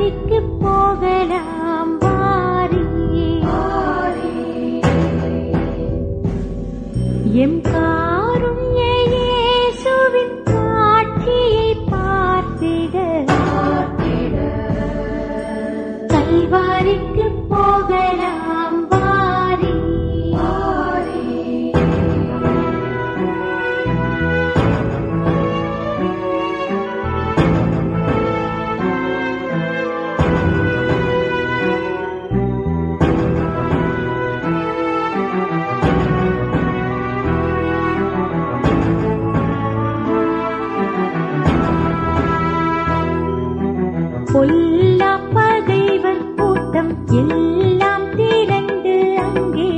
கல்வாரிக்கு போகலாம் வாரி. எம் காருண்ய இயேசுவின் காட்சியை பார்த்திட கல்வாரிக்கு போகலாம் வாரி. பொல்லா பகைவர் கூட்டம் எல்லாம் திரண்டு அங்கே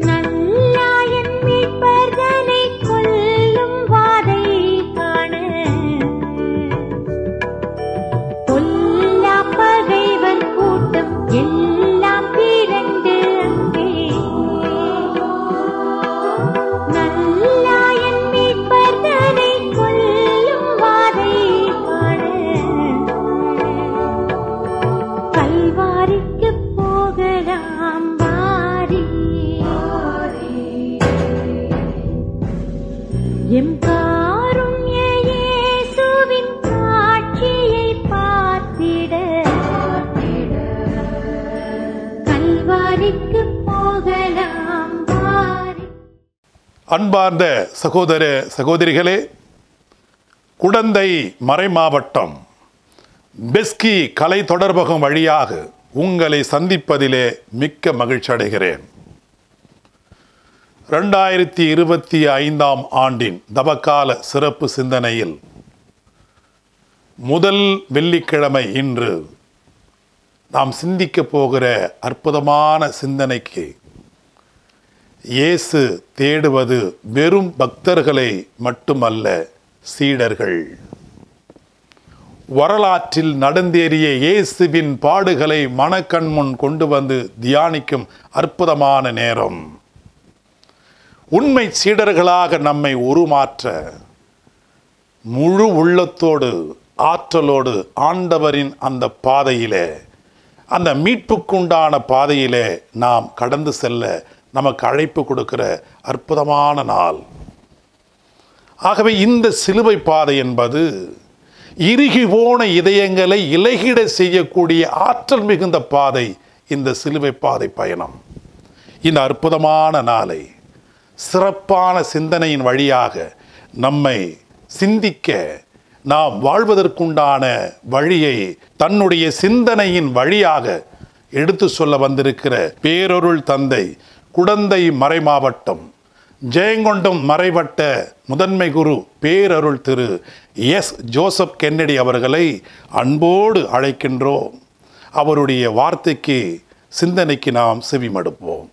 நல்லாயன் மீட்பர்களை கொல்லும் வாதை காண. பொல்லா பகைவர் கூட்டம் எல்லாம் திரண்டு அங்கே நல்லாயன் மீட்பர்களை கொல்லும் வாதை காண. கல்வாரிக்கு போகலாம் வாரி. எம் காருண்ய இயேசுவின் காட்சியை பார்த்திட கல்வாரிக்கு போகலாம் வாரி. அன்பார்ந்த சகோதர சகோதரிகளே, குடந்தை மறைமாவட்டம் பெஸ்கி கலை தொடர்பகம் வழியாக உங்களை சந்திப்பதிலே மிக்க மகிழ்ச்சி அடைகிறேன். 2025 ஆண்டின் தவக்கால சிறப்பு சிந்தனையில் முதல் வெள்ளிக்கிழமை இன்று நாம் சிந்திக்க போகிற அற்புதமான சிந்தனைக்கு, இயேசு தேடுவது வெறும் பக்தர்களை மட்டுமல்ல, சீடர்கள். வரலாற்றில் நடந்தேறிய இயேசுவின் பாடுகளை மனக்கண் முன் கொண்டு வந்து தியானிக்கும் அற்புதமான நேரம். உண்மை சீடர்களாக நம்மை உருமாற்ற முழு உள்ளத்தோடு ஆற்றலோடு ஆண்டவரின் அந்த பாதையிலே, அந்த மீட்புக்குண்டான பாதையிலே நாம் கடந்து செல்ல நமக்கு அழைப்பு கொடுக்கிற அற்புதமான நாள். ஆகவே இந்த சிலுவை பாதை என்பது இறுகி போன இதயங்களை இலகிட செய்யக்கூடிய ஆற்றல் மிகுந்த பாதை. இந்த சிலுவை பாதை பயணம் இந்த அற்புதமான நாளை சிறப்பான சிந்தனையின் வழியாக நம்மை சிந்திக்க, நாம் வாழ்வதற்குண்டான வழியை தன்னுடைய சிந்தனையின் வழியாக எடுத்து சொல்ல வந்திருக்கிற பேரருள் தந்தை, குடந்தை மறைமாவட்டம் ஜெயங்கொண்டம் மறைவட்ட முதன்மை குரு பேரருள் திரு எஸ். ஜோசப் கென்னடி அவர்களை அன்போடு அழைக்கின்றோம். அவருடைய வார்த்தைக்கு, சிந்தனைக்கு நாம் செவிமடுப்போம்.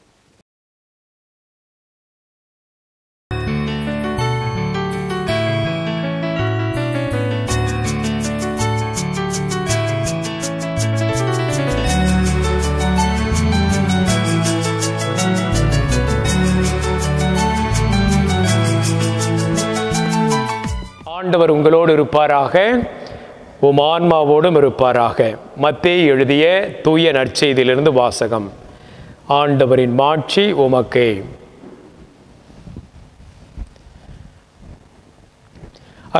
ஆண்டவர் உங்களோடு இருப்பாராக, உம் ஆன்மாவோடும் இருப்பாராக. மத்தேயு எழுதிய தூய நற்செய்தியிலிருந்து வாசகம். ஆண்டவரின் மாட்சி உமக்கே.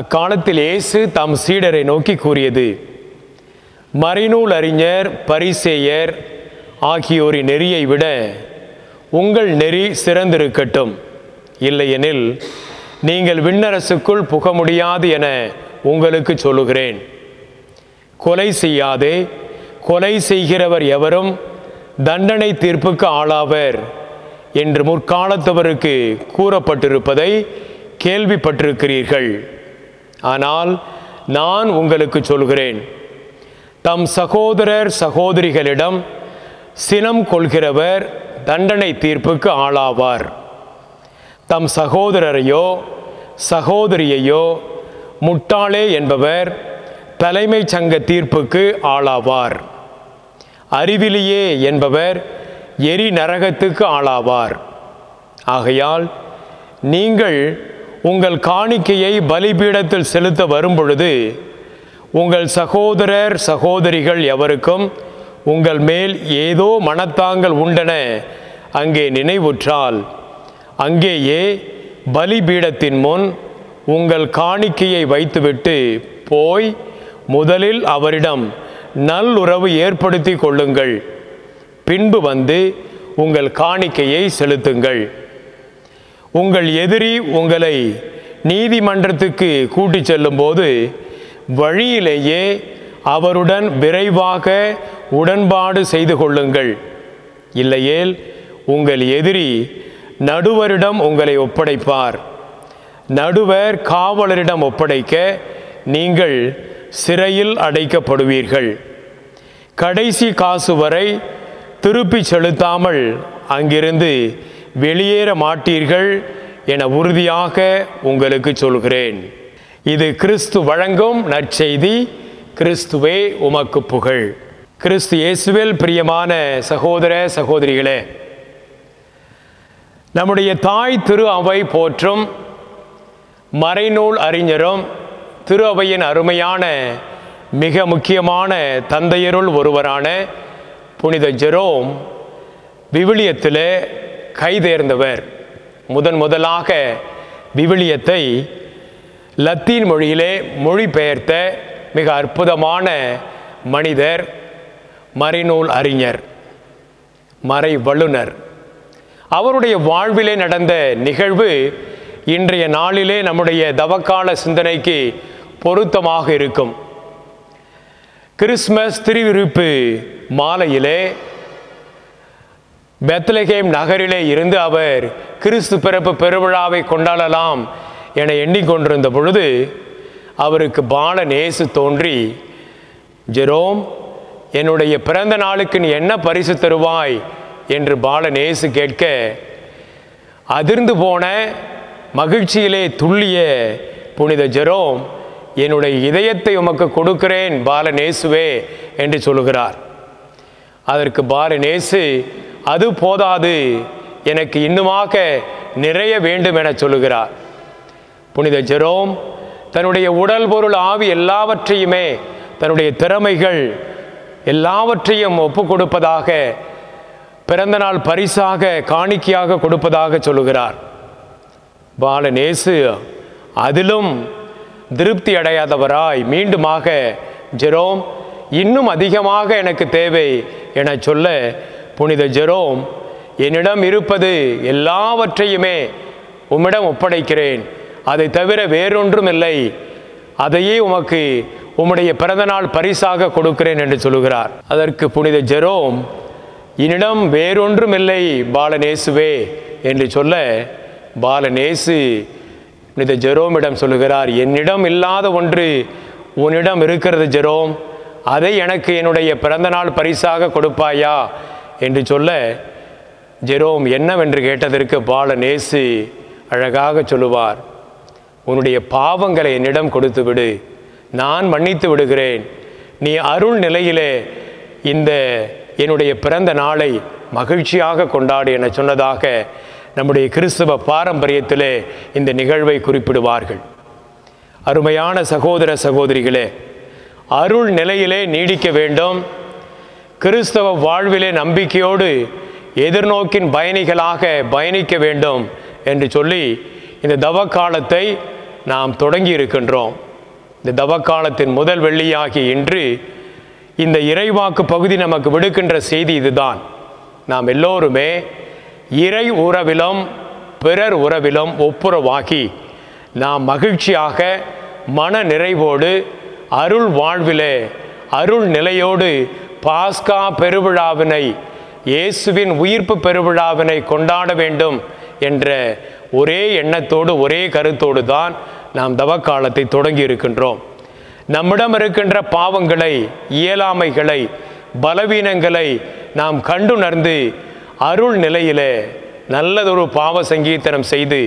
அக்காலத்தில் இயேசு தம் சீடரை நோக்கி கூறியது: மறைநூல் அறிஞர் பரிசேயர் ஆகியோரின் நெறியை விட உங்கள் நெறி சிறந்திருக்கட்டும். இல்லையெனில் நீங்கள் விண்ணரசுக்குள் புக முடியாது என உங்களுக்கு சொல்லுகிறேன். கொலை செய்யாதே, கொலை செய்கிறவர் எவரும் தண்டனை தீர்ப்புக்கு ஆளாவர் என்று முற்காலத்தவருக்கு கூறப்பட்டிருப்பதை கேள்விப்பட்டிருக்கிறீர்கள். ஆனால் நான் உங்களுக்கு சொல்கிறேன், தம் சகோதரர் சகோதரிகளிடம் சினம் கொள்கிறவர் தண்டனை தீர்ப்புக்கு ஆளாவார். தம் சகோதரரையோ சகோதரியையோ முட்டாளே என்பவர் தலைமைச் சங்க தீர்ப்புக்கு ஆளாவார். அறிவிலியே என்பவர் எரி நரகத்துக்கு ஆளாவார். ஆகையால் நீங்கள் உங்கள் காணிக்கையை பலிபீடத்தில் செலுத்த வரும்பொழுது உங்கள் சகோதரர் சகோதரிகள் எவருக்கும் உங்கள் மேல் ஏதோ மனத்தாங்கள் உண்டென அங்கே நினைவுற்றால் அங்கேயே பலிபீடத்தின் முன் உங்கள் காணிக்கையை வைத்துவிட்டு போய் முதலில் அவரிடம் நல்லுறவு ஏற்படுத்தி கொள்ளுங்கள். பின்பு வந்து உங்கள் காணிக்கையை செலுத்துங்கள். உங்கள் எதிரி உங்களை நீதிமன்றத்துக்கு கூட்டிச் செல்லும்போது வழியிலேயே அவருடன் விரைவாக உடன்பாடு செய்து கொள்ளுங்கள். இல்லையேல் உங்கள் எதிரி நடுவரிடம் உங்களை ஒப்படைப்பார். நடுவர் காவலரிடம் ஒப்படைக்க நீங்கள் சிறையில் அடைக்கப்படுவீர்கள். கடைசி காசு வரை திருப்பி செலுத்தாமல் அங்கிருந்து வெளியேற மாட்டீர்கள் என உறுதியாக உங்களுக்கு சொல்கிறேன். இது கிறிஸ்து வழங்கும் நற்செய்தி. கிறிஸ்துவே உமக்கு புகழ். கிறிஸ்து இயேசுவில் பிரியமான சகோதர சகோதரிகளே, நம்முடைய தாய் திரு அவை போற்றும் மறைநூல் அறிஞரும் திரு அவையின் அருமையான மிக முக்கியமான தந்தையருள் ஒருவரான புனித ஜெரோம் விவிலியத்திலே கைதேர்ந்தவர். முதலாக விவிலியத்தை லத்தீன் மொழியிலே மொழிபெயர்த்த மிக அற்புதமான மனிதர், மறைநூல் அறிஞர், மறை வல்லுனர். அவருடைய வாழ்விலே நடந்த நிகழ்வு இன்றைய நாளிலே நம்முடைய தவக்கால சிந்தனைக்கு பொருத்தமாக இருக்கும். கிறிஸ்மஸ் திருவிருப்பு மாலையிலே பெத்லகேம் நகரிலே இருந்து அவர் கிறிஸ்து பிறப்பு பெருவிழாவை கொண்டாடலாம் என எண்ணிக்கொண்டிருந்த பொழுது அவருக்கு பாலநேசு தோன்றி, ஜெரோம், என்னுடைய பிறந்த நாளுக்கு நீ என்ன பரிசு தருவாய் என்று பாலநேசு கேட்க, அதிர்ந்து போன மகிழ்ச்சியிலே துள்ளிய புனித ஜெரோம், என்னுடைய இதயத்தை உமக்கு கொடுக்கிறேன் பாலநேசுவே என்று சொல்லுகிறார். அதற்கு பாலநேசு, அது போதாது, எனக்கு இன்னுமாக நிறைய வேண்டும் என சொல்லுகிறார். புனித ஜெரோம் தன்னுடைய உடல் பொருள் ஆவி எல்லாவற்றையுமே, தன்னுடைய திறமைகள் எல்லாவற்றையும் ஒப்பு கொடுப்பதாக, பிறந்தநாள் பரிசாக காணிக்கையாக கொடுப்பதாக சொல்லுகிறார். பாலநேசு அதிலும் திருப்தி அடையாதவராய் மீண்டுமாக, ஜெரோம், இன்னும் அதிகமாக எனக்கு தேவை என சொல்ல, புனித ஜெரோம், என்னிடம் இருப்பது எல்லாவற்றையுமே உம்மிடம் ஒப்படைக்கிறேன், அதை தவிர வேறொன்றும் இல்லை, அதையே உமக்கு உம்முடைய பிறந்தநாள் பரிசாக கொடுக்கிறேன் என்று சொல்லுகிறார். அதற்கு புனித ஜெரோம், என்னிடம் வேறொன்றும் இல்லை பாலநேசுவே என்று சொல்ல, பாலநேசு புனித ஜெரோமிடம் சொல்லுகிறார், என்னிடம் இல்லாத ஒன்று உன்னிடம் இருக்கிறது ஜெரோம், அதை எனக்கு என்னுடைய பிறந்தநாள் பரிசாக கொடுப்பாயா என்று சொல்ல, ஜெரோம் என்னவென்று கேட்டதற்கு பாலநேசு அழகாக சொல்லுவார், உன்னுடைய பாவங்களை என்னிடம் கொடுத்து விடு, நான் மன்னித்து விடுகிறேன், நீ அருள் நிலையிலே இந்த என்னுடைய பிறந்த நாளை மகிழ்ச்சியாக கொண்டாடு என சொன்னதாக நம்முடைய கிறிஸ்தவ பாரம்பரியத்திலே இந்த நிகழ்வை குறிப்பிடுவார்கள். அருமையான சகோதர சகோதரிகளே, அருள் நிலையிலே நீடிக்க வேண்டும், கிறிஸ்தவ வாழ்விலே நம்பிக்கையோடு எதிர்நோக்கின் பயணிகளாக பயணிக்க வேண்டும் என்று சொல்லி இந்த தவக்காலத்தை நாம் தொடங்கி இருக்கின்றோம். இந்த தவக்காலத்தின் முதல் வெள்ளியாகி இன்று இந்த இறைவாக்கு பகுதி நமக்கு விடுக்கின்ற செய்தி இதுதான். நாம் எல்லோருமே இறை உறவிலும் பிறர் உறவிலும் ஒப்புரவாகி நாம் மகிழ்ச்சியாக மன நிறைவோடு அருள் வாழ்விலே அருள் நிலையோடு பாஸ்கா பெருவிழாவினை, இயேசுவின் உயிர்ப்பு பெருவிழாவினை கொண்டாட வேண்டும் என்ற ஒரே எண்ணத்தோடு ஒரே கருத்தோடு தான் நாம் தவக்காலத்தை தொடங்கி இருக்கின்றோம். நம்மிடம் இருக்கின்ற பாவங்களை, இயலாமைகளை, பலவீனங்களை நாம் கண்டுணர்ந்து அருள் நிலையிலே நல்லதொரு பாவ சங்கீர்த்தனம் செய்து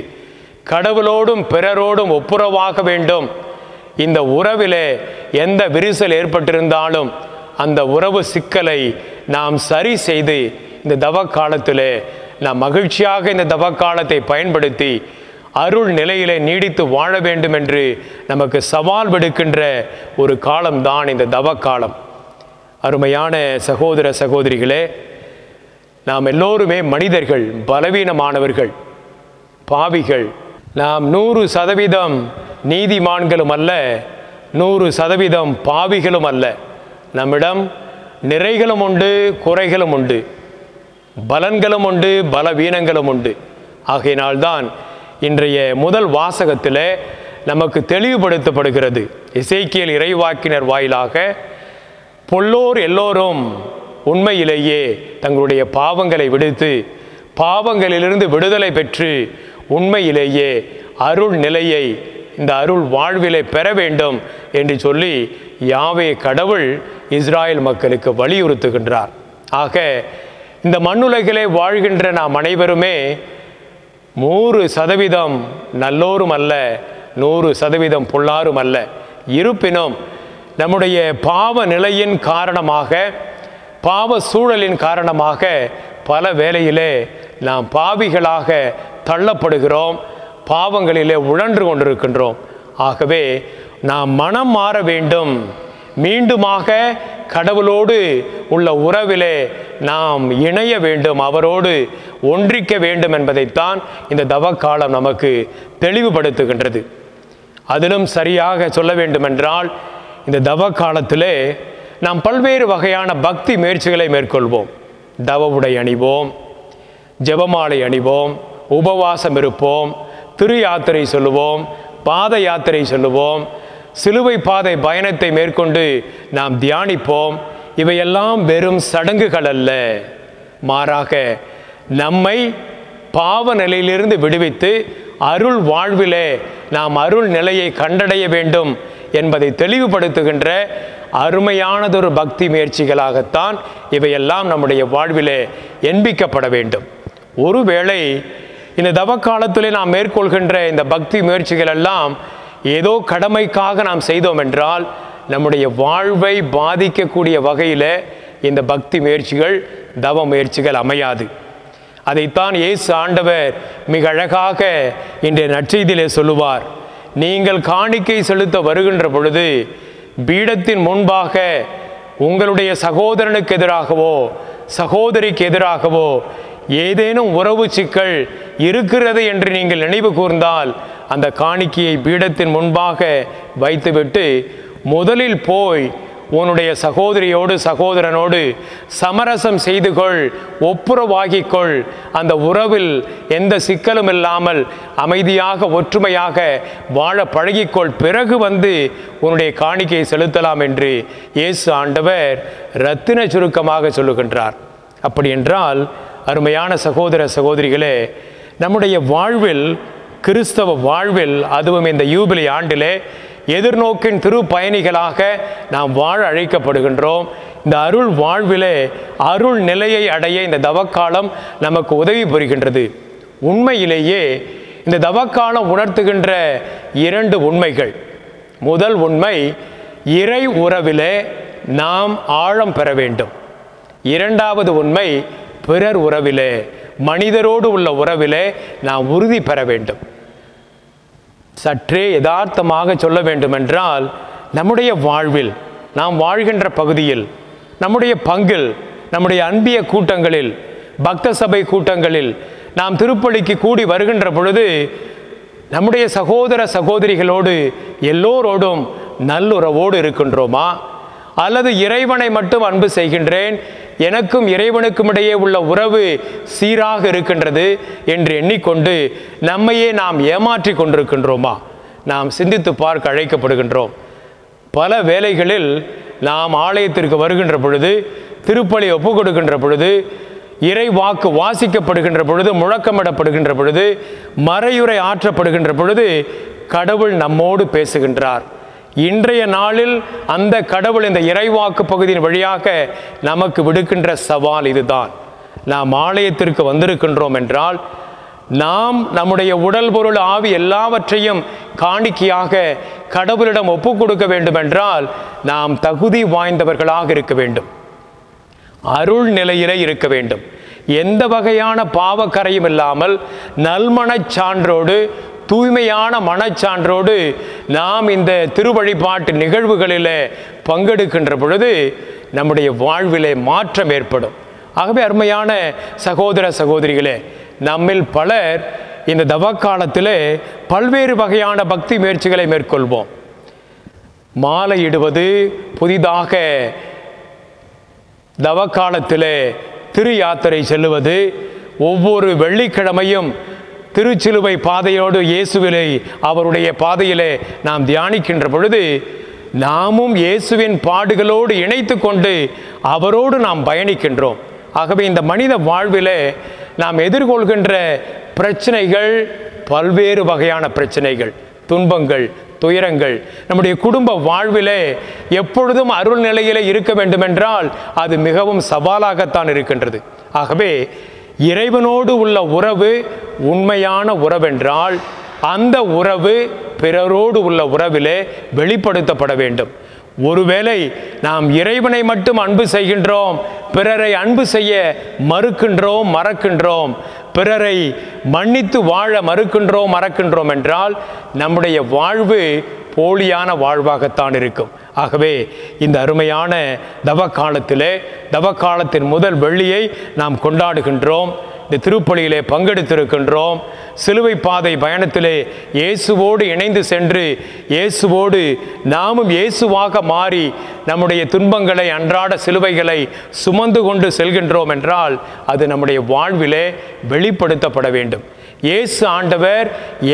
கடவுளோடும் பிறரோடும் ஒப்புரவாக வேண்டும். இந்த உறவிலே எந்த விரிசல் ஏற்பட்டிருந்தாலும் அந்த உறவு சிக்கலை நாம் சரி செய்து இந்த தவக்காலத்திலே நாம் மகிழ்ச்சியாக இந்த தவக்காலத்தை பயன்படுத்தி அருள் நிலையிலே நீடித்து வாழ வேண்டும் என்று நமக்கு சவால் விடுக்கின்ற ஒரு காலம்தான் இந்த தவக்காலம். அருமையான சகோதர சகோதரிகளே, நாம் எல்லோருமே மனிதர்கள், பலவீனமானவர்கள், பாவிகள். நாம் 100% நீதிமான்களும் அல்ல, 100% பாவிகளும் அல்ல. நம்மிடம் நிறைகளும் உண்டு, குறைகளும் உண்டு, பலன்களும் உண்டு, பலவீனங்களும் உண்டு. ஆகையினால்தான் இன்றைய முதல் வாசகத்தில் நமக்கு தெளிவுபடுத்தப்படுகிறது. எசேக்கியேல் இறைவாக்கினர் வாயிலாக பொல்லோர் எல்லோரும் உண்மையிலேயே தங்களுடைய பாவங்களை விடுத்து பாவங்களிலிருந்து விடுதலை பெற்று உண்மையிலேயே அருள் நிலையை, இந்த அருள் வாழ்விலை பெற வேண்டும் என்று சொல்லி யாவே கடவுள் இஸ்ராயல் மக்களுக்கு வலியுறுத்துகின்றார். ஆக இந்த மண்ணுலகிலே வாழ்கின்ற நாம் அனைவருமே 100% நல்லோரும் அல்ல, 100% பொல்லாரும் அல்ல. இருப்பினும் நம்முடைய பாவ நிலையின் காரணமாக, பாவ சூழலின் காரணமாக பல வேளையிலே நாம் பாவிகளாக தள்ளப்படுகிறோம், பாவங்களிலே உழன்று கொண்டிருக்கின்றோம். ஆகவே நாம் மனம் மாற வேண்டும், மீண்டுமாக கடவுளோடு உள்ள உறவிலே நாம் இணைய வேண்டும், அவரோடு ஒன்றிக்க வேண்டும் என்பதைத்தான் இந்த தவக்காலம் நமக்கு தெளிவுபடுத்துகின்றது. அதிலும் சரியாக சொல்ல வேண்டுமென்றால் இந்த தவக்காலத்திலே நாம் பல்வேறு வகையான பக்தி முயற்சிகளை மேற்கொள்வோம். தவ உடை அணிவோம், ஜெபமாலை அணிவோம், உபவாசம் இருப்போம், திரு யாத்திரை சொல்லுவோம், பாத யாத்திரை சொல்லுவோம், சிலுவை பாதை பயணத்தை மேற்கொண்டு நாம் தியானிப்போம். இவையெல்லாம் வெறும் சடங்குகள் அல்ல, மாறாக நம்மை பாவ நிலையிலிருந்து விடுவித்து அருள் வாழ்விலே நாம் அருள் நிலையை கண்டடைய வேண்டும் என்பதை தெளிவுபடுத்துகின்ற அருமையானதொரு பக்தி முயற்சிகளாகத்தான் இவையெல்லாம் நம்முடைய வாழ்விலே என்பிக்கப்பட வேண்டும். ஒருவேளை இந்த தவக்காலத்திலே நாம் மேற்கொள்கின்ற இந்த பக்தி முயற்சிகள் எல்லாம் ஏதோ கடமைக்காக நாம் செய்தோம் என்றால் நம்முடைய வாழ்வை பாதிக்கக்கூடிய வகையில் இந்த பக்தி முயற்சிகள், தவ முயற்சிகள் அமையாது. அதைத்தான் இயேசு ஆண்டவர் மிக அழகாக இன்றைய நற்செய்தியிலே சொல்லுவார். நீங்கள் காணிக்கை செலுத்த வருகின்ற பொழுது பீடத்தின் முன்பாக உங்களுடைய சகோதரனுக்கு எதிராகவோ சகோதரிக்கு எதிராகவோ ஏதேனும் உறவு சிக்கல் இருக்கிறது என்று நீங்கள் நினைவு கூர்ந்தால் அந்த காணிக்கையை பீடத்தின் முன்பாக வைத்துவிட்டு முதலில் போய் உன்னுடைய சகோதரியோடு சகோதரனோடு சமரசம் செய்து கொள், ஒப்புரவாகிக்கொள், அந்த உறவில் எந்த சிக்கலும் இல்லாமல் அமைதியாக ஒற்றுமையாக வாழ பழகிக்கொள், பிறகு வந்து உன்னுடைய காணிக்கையை செலுத்தலாம் என்று இயேசு ஆண்டவர் இரத்தின சுருக்கமாக சொல்லுகின்றார். அப்படி என்றால் அருமையான சகோதர சகோதரிகளே, நம்முடைய வாழ்வில், கிறிஸ்தவ வாழ்வில், அதுவும் இந்த யூபிலி ஆண்டிலே எதிர்நோக்கின் திரு பயணிகளாக நாம் வாழ அழைக்கப்படுகின்றோம். இந்த அருள் வாழ்விலே அருள் நிலையை அடைய இந்த தவக்காலம் நமக்கு உதவி புரிகின்றது. உண்மையிலேயே இந்த தவக்காலம் உணர்த்துகின்ற 2 உண்மைகள். முதல் உண்மை, இறை உறவிலே நாம் ஆழம் பெற வேண்டும். 2வது உண்மை, பிறர் உறவிலே, மனிதரோடு உள்ள உறவிலே நாம் உறுதி பெற வேண்டும். சற்றே யதார்த்தமாக சொல்ல வேண்டுமென்றால் நம்முடைய வாழ்வில், நாம் வாழ்கின்ற பகுதியில், நம்முடைய பங்கில், நம்முடைய அன்பிய கூட்டங்களில், பக்த சபை கூட்டங்களில் நாம் திருப்பலிக்கு கூடி வருகின்ற பொழுது நம்முடைய சகோதர சகோதரிகளோடு எல்லோரோடும் நல்லுறவோடு இருக்கின்றோமா? அல்லது இறைவனை மட்டும் அன்பு செய்கின்றேன், எனக்கும் இறைவனுக்கும் இடையே உள்ள உறவு சீராக இருக்கின்றது என்று எண்ணிக்கொண்டு நம்மையே நாம் ஏமாற்றி கொண்டிருக்கின்றோமா? நாம் சிந்தித்து பார்க்க அழைக்கப்படுகின்றோம். பல வேளைகளில் நாம் ஆலயத்திற்கு வருகின்ற பொழுது, திருப்பலி ஒப்பு கொடுக்கின்ற பொழுது, இறை வாக்கு வாசிக்கப்படுகின்ற பொழுது, முழக்கமிடப்படுகின்ற பொழுது, மறையுரை ஆற்றப்படுகின்ற பொழுது கடவுள் நம்மோடு பேசுகின்றார். இன்றைய நாளில் அந்த கடவுள் இந்த இறைவாக்கு பகுதியின் வழியாக நமக்கு விடுக்கின்ற சவால் இதுதான். நாம் ஆலயத்திற்கு வந்திருக்கின்றோம் என்றால் நாம் நம்முடைய உடல் பொருள் ஆவி எல்லாவற்றையும் காணிக்கையாக கடவுளிடம் ஒப்பு கொடுக்க வேண்டும் என்றால் நாம் தகுதி வாய்ந்தவர்களாக இருக்க வேண்டும், அருள் நிலையிலே இருக்க வேண்டும். எந்த வகையான பாவக்கரையும் இல்லாமல் நல்மனச் சான்றோடு தூய்மையான மனச்சான்றோடு நாம் இந்த திருவழிபாட்டு நிகழ்வுகளில் பங்கெடுக்கின்ற பொழுது நம்முடைய வாழ்விலே மாற்றம் ஏற்படும். ஆகவே அருமையான சகோதர சகோதரிகளே, நம்மில் பலர் இந்த தவக்காலத்தில் பல்வேறு வகையான பக்தி முயற்சிகளை மேற்கொள்வோம். மாலையிடுவது, புதிதாக தவக்காலத்தில் திரு யாத்திரை செல்லுவது, ஒவ்வொரு வெள்ளிக்கிழமையும் திருச்சிலுவை பாதையோடு இயேசுவிலை அவருடைய பாதையிலே நாம் தியானிக்கின்ற பொழுது நாமும் இயேசுவின் பாடுகளோடு இணைத்து கொண்டு அவரோடு நாம் பயணிக்கின்றோம். ஆகவே இந்த மனித வாழ்விலே நாம் எதிர்கொள்கின்ற பிரச்சனைகள் பல்வேறு வகையான பிரச்சனைகள், துன்பங்கள், துயரங்கள். நம்முடைய குடும்ப வாழ்விலே எப்பொழுதும் அருள் நிலையிலே இருக்க வேண்டுமென்றால் அது மிகவும் சவாலாகத்தான் இருக்கின்றது. ஆகவே இறைவனோடு உள்ள உறவு உண்மையான உறவென்றால் அந்த உறவு பிறரோடு உள்ள உறவிலே வெளிப்படுத்தப்பட வேண்டும். ஒருவேளை நாம் இறைவனை மட்டும் அன்பு செய்கின்றோம், பிறரை அன்பு செய்ய மறக்கின்றோம், பிறரை மன்னித்து வாழ மறக்கின்றோம் என்றால் நம்முடைய வாழ்வு போலியான வாழ்வாகத்தான் இருக்கும். ஆகவே இந்த அருமையான தவக்காலத்தின் முதல் வெள்ளியை நாம் கொண்டாடுகின்றோம். இந்த திருப்பலியிலே பங்கெடுத்திருக்கின்றோம். சிலுவை பாதை பயணத்திலே இயேசுவோடு இணைந்து சென்று இயேசுவோடு நாமும் இயேசுவாக மாறி நம்முடைய துன்பங்களை, அன்றாட சிலுவைகளை சுமந்து கொண்டு செல்கின்றோம் என்றால் அது நம்முடைய வாழ்விலே வெளிப்படுத்தப்பட வேண்டும். இயேசு ஆண்டவர்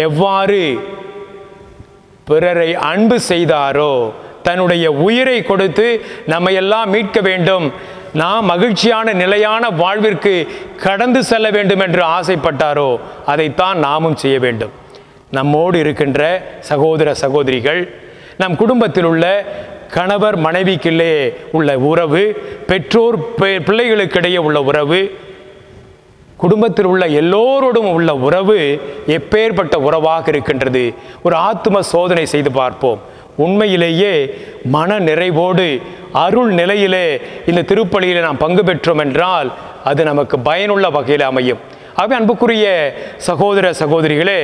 எவ்வாறு பிறரை அன்பு செய்தாரோ, தன்னுடைய உயிரை கொடுத்து நம்மையெல்லாம் மீட்க வேண்டும், நாம் மகிழ்ச்சியான நிலையான வாழ்விற்கு கடந்து செல்ல வேண்டும் என்று ஆசைப்பட்டாரோ அதைத்தான் நாமும் செய்ய வேண்டும். நம்மோடு இருக்கின்ற சகோதர சகோதரிகள், நம் குடும்பத்தில் உள்ள கணவர் மனைவிக்கிலே உள்ள உறவு, பெற்றோர் பிள்ளைகளுக்கிடையே உள்ள உறவு, குடும்பத்தில் உள்ள எல்லோரோடும் உள்ள உறவு எப்பேற்பட்ட உறவாக இருக்கின்றது? ஒரு ஆத்தும சோதனை செய்து பார்ப்போம். உண்மையிலேயே மன நிறைவோடு அருள் நிலையிலே இந்த திருப்பலியில் நாம் பங்கு பெற்றோம் என்றால் அது நமக்கு பயனுள்ள வகையில் அமையும். ஆகவே அன்புக்குரிய சகோதர சகோதரிகளே,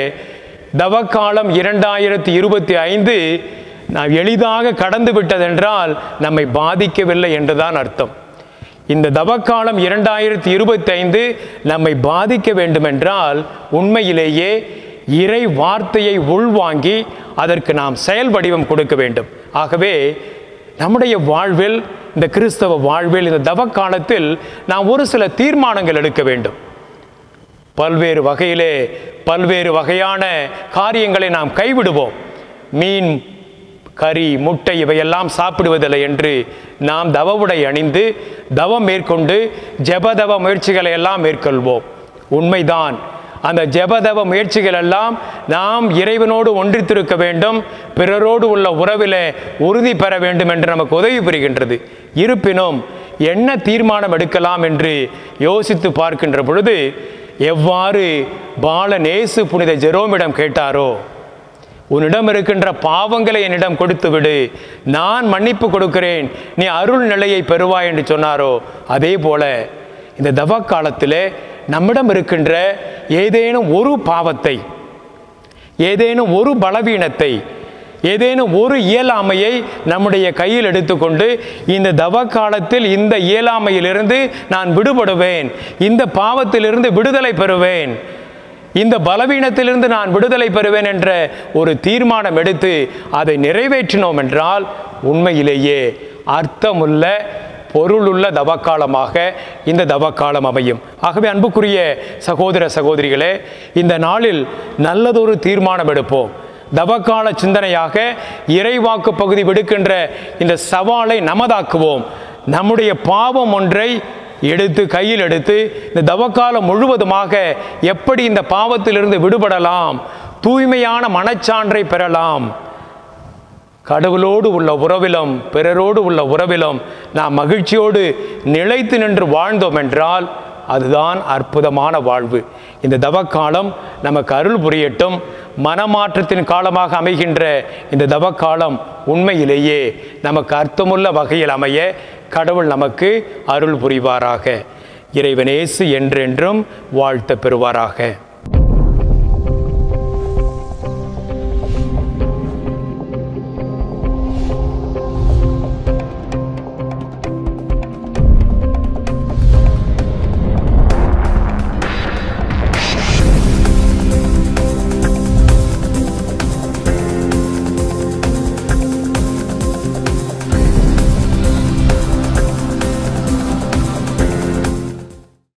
தவக்காலம் 2025 நாம் எளிதாக கடந்து விட்டதென்றால் நம்மை பாதிக்கவில்லை என்றுதான் அர்த்தம். இந்த தவக்காலம் 2025 நம்மை பாதிக்க வேண்டுமென்றால் உண்மையிலேயே இறை வார்த்தையை உள்வாங்கி அதற்கு நாம் செயல் வடிவம் கொடுக்க வேண்டும். ஆகவே நம்முடைய வாழ்வில், இந்த கிறிஸ்தவ வாழ்வில், இந்த தவக்காலத்தில் நாம் ஒரு சில தீர்மானங்கள் எடுக்க வேண்டும். பல்வேறு வகையிலே பல்வேறு வகையான காரியங்களை நாம் கைவிடுவோம். மீன், கறி, முட்டை இவையெல்லாம் சாப்பிடுவதில்லை என்று நாம் தவ உடை அணிந்து தவம் மேற்கொண்டு ஜெபதவ முயற்சிகளை எல்லாம் மேற்கொள்வோம். உண்மைதான், அந்த ஜெபதவ முயற்சிகள் எல்லாம் நாம் இறைவனோடு ஒன்றித்திருக்க வேண்டும், பிறரோடு உள்ள உறவிலே உறுதி பெற வேண்டும் என்று நமக்கு உதவி புரிகின்றது. இருப்பினும் என்ன தீர்மானம் எடுக்கலாம் என்று யோசித்து பார்க்கின்ற பொழுது எவ்வாறு பாலநேசு புனித ஜெரோமிடம் கேட்டாரோ, உன்னிடம் இருக்கின்ற பாவங்களை என்னிடம் கொடுத்து விடு, நான் மன்னிப்பு கொடுக்கிறேன், நீ அருள் நிலையை பெறுவாய் என்று சொன்னாரோ, அதே போல இந்த தவக்காலத்திலே நம்மிடம் இருக்கின்ற ஏதேனும் ஒரு பாவத்தை, ஏதேனும் ஒரு பலவீனத்தை, ஏதேனும் ஒரு இயலாமையை நம்முடைய கையில் எடுத்துக்கொண்டு இந்த தவக்காலத்தில் இந்த இயலாமையிலிருந்து நான் விடுபடுவேன், இந்த பாவத்திலிருந்து விடுதலை பெறுவேன், இந்த பலவீனத்திலிருந்து நான் விடுதலை பெறுவேன் என்ற ஒரு தீர்மானம் எடுத்து அதை நிறைவேற்றினோம் என்றால் உண்மையிலேயே அர்த்தமுள்ள பொருளுள்ள தவக்காலமாக இந்த தவக்காலம் அமையும். ஆகவே அன்புக்குரிய சகோதர சகோதரிகளே, இந்த நாளில் நல்லதொரு தீர்மானம் எடுப்போம். தவக்கால சிந்தனையாக இறைவாக்கு பகுதி விடுக்கின்ற இந்த சவாலை நமதாக்குவோம். நம்முடைய பாவம் ஒன்றை கையில் எடுத்து இந்த தவக்காலம் முழுவதுமாக எப்படி இந்த பாவத்திலிருந்து விடுபடலாம், தூய்மையான மனச்சான்றை பெறலாம், கடவுளோடு உள்ள உறவிலும் பிறரோடு உள்ள உறவிலும் நாம் மகிழ்ச்சியோடு நிலைத்து நின்று வாழ்ந்தோம் என்றால் அதுதான் அற்புதமான வாழ்வு. இந்த தவக்காலம் நமக்கு அருள் புரியட்டும். மனமாற்றத்தின் காலமாக அமைகின்ற இந்த தவக்காலம் உண்மையிலேயே நமக்கு அர்த்தமுள்ள வகையில் அமைய கடவுள் நமக்கு அருள் புரிவாராக. இறைவன் இயேசு என்றென்றும் வாழ்த்த பெறுவாராக.